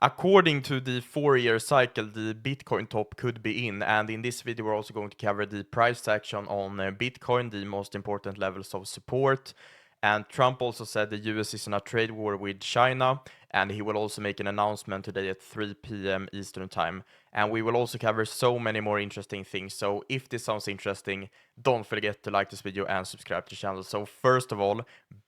According to the 4-year cycle, the Bitcoin top could be in, and in this video we're also going to cover the price action on Bitcoin, the most important levels of support. And Trump also said the US is in a trade war with China, and he will also make an announcement today at 3 p.m. Eastern time. And we will also cover so many more interesting things. So if this sounds interesting, don't forget to like this video and subscribe to the channel. So first of all,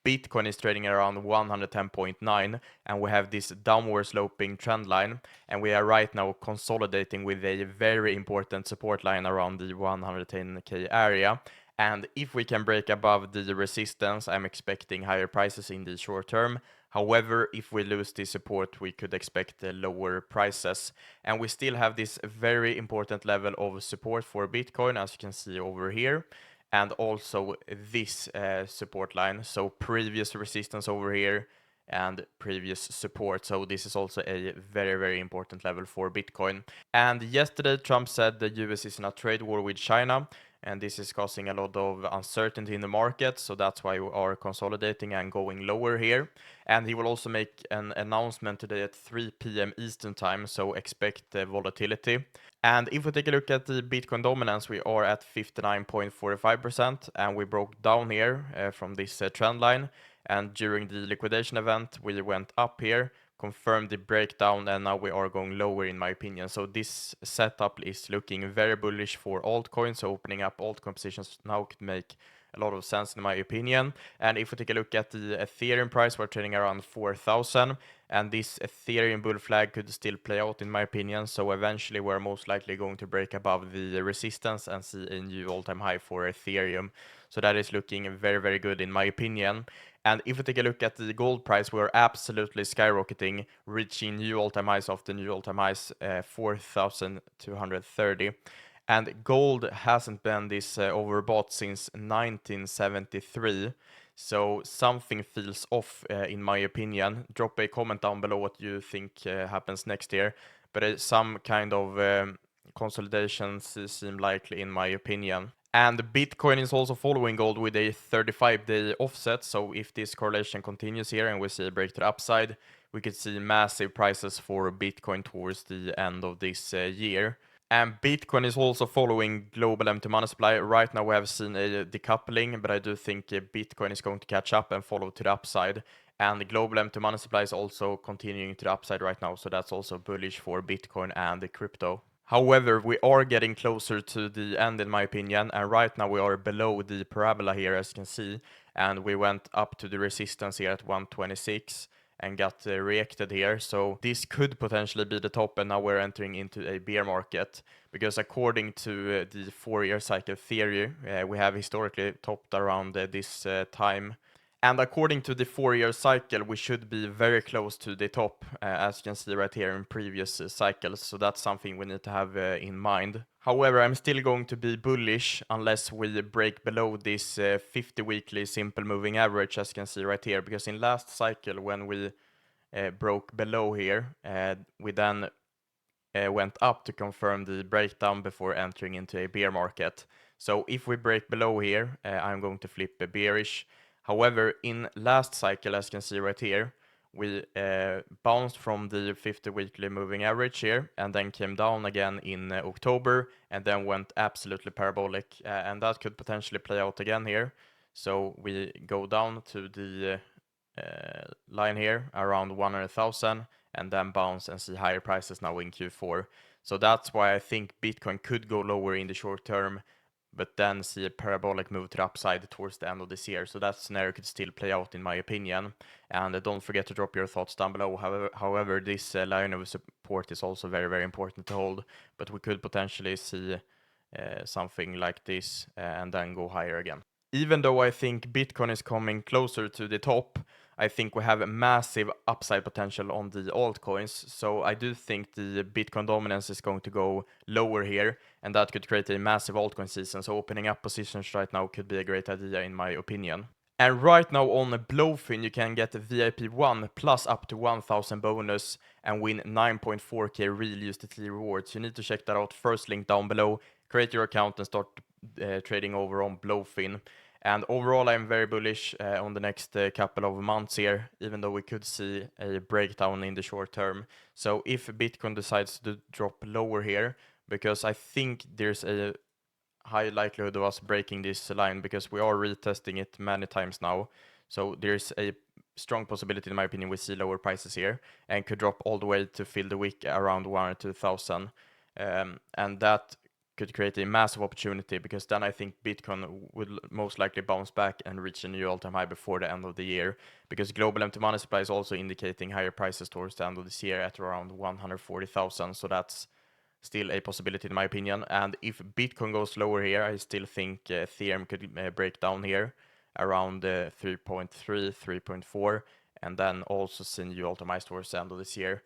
Bitcoin is trading around 110.9, and we have this downward sloping trend line, and we are right now consolidating with a very important support line around the 110k area. And if we can break above the resistance, I'm expecting higher prices in the short term. However, if we lose the support, we could expect lower prices. And we still have this very important level of support for Bitcoin, as you can see over here. And also this support line. So previous resistance over here and previous support. So this is also a very, very important level for Bitcoin. And yesterday, Trump said the US is in a trade war with China, and this is causing a lot of uncertainty in the market, so that's why we are consolidating and going lower here. And he will also make an announcement today at 3 p.m. Eastern time, so expect volatility. And if we take a look at the Bitcoin dominance, we are at 59.45%, and we broke down here from this trend line. And during the liquidation event, we went up here, confirmed the breakdown, and now we are going lower in my opinion. So this setup is looking very bullish for altcoins. So opening up altcoin positions now could make a lot of sense in my opinion. And if we take a look at the Ethereum price, we're trading around 4,000, and this Ethereum bull flag could still play out in my opinion. So eventually we're most likely going to break above the resistance and see a new all-time high for Ethereum. So that is looking very, very good in my opinion. And if we take a look at the gold price, we're absolutely skyrocketing, reaching new all-time highs after new all-time highs, 4,230. And gold hasn't been this overbought since 1973. So something feels off in my opinion. Drop a comment down below what you think happens next year. But some kind of consolidations seem likely in my opinion. And Bitcoin is also following gold with a 35-day offset. So if this correlation continues here and we see a break to the upside, we could see massive prices for Bitcoin towards the end of this year. And Bitcoin is also following global empty money supply. Right now we have seen a decoupling, but I do think Bitcoin is going to catch up and follow to the upside. And the global empty money supply is also continuing to the upside right now. So that's also bullish for Bitcoin and the crypto. However, we are getting closer to the end in my opinion, and right now we are below the parabola here as you can see, and we went up to the resistance here at 126 and got reacted here. So this could potentially be the top, and now we're entering into a bear market, because according to the 4-year cycle theory, we have historically topped around this time. And according to the 4-year cycle, we should be very close to the top, as you can see right here in previous cycles. So that's something we need to have in mind. However, I'm still going to be bullish unless we break below this 50 weekly simple moving average, as you can see right here. Because in last cycle, when we broke below here, we then went up to confirm the breakdown before entering into a bear market. So if we break below here, I'm going to flip bearish. However, in last cycle, as you can see right here, we bounced from the 50 weekly moving average here and then came down again in October and then went absolutely parabolic, and that could potentially play out again here. So we go down to the line here around 100,000 and then bounce and see higher prices now in Q4. So that's why I think Bitcoin could go lower in the short term, but then see a parabolic move to the upside towards the end of this year. So that scenario could still play out in my opinion. And don't forget to drop your thoughts down below. However, this line of support is also very, very important to hold, but we could potentially see something like this and then go higher again. Even though I think Bitcoin is coming closer to the top, I think we have a massive upside potential on the altcoins. So I do think the Bitcoin dominance is going to go lower here, and that could create a massive altcoin season. So opening up positions right now could be a great idea in my opinion. And right now on BloFin, you can get VIP 1 plus up to 1,000 bonus and win 9.4k real USDT rewards. You need to check that out. First link down below. Create your account and start trading over on BloFin. And overall, I'm very bullish on the next couple of months here, even though we could see a breakdown in the short term. So if Bitcoin decides to drop lower here, because I think there's a high likelihood of us breaking this line because we are retesting it many times now. So there's a strong possibility, in my opinion, we see lower prices here and could drop all the way to fill the wick around 1 or 2,000. And that could create a massive opportunity because then I think Bitcoin will most likely bounce back and reach a new all-time high before the end of the year, because global empty money supply is also indicating higher prices towards the end of this year at around 140,000. So that's still a possibility in my opinion. And if Bitcoin goes lower here, I still think Ethereum could break down here around 3.3, 3.4, and then also see new all-time highs towards the end of this year.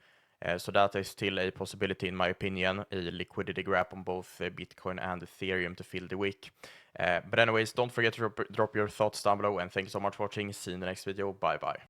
So that is still a possibility in my opinion, a liquidity grab on both Bitcoin and Ethereum to fill the wick. But anyways, don't forget to drop your thoughts down below, and thank you so much for watching. See you in the next video. Bye bye.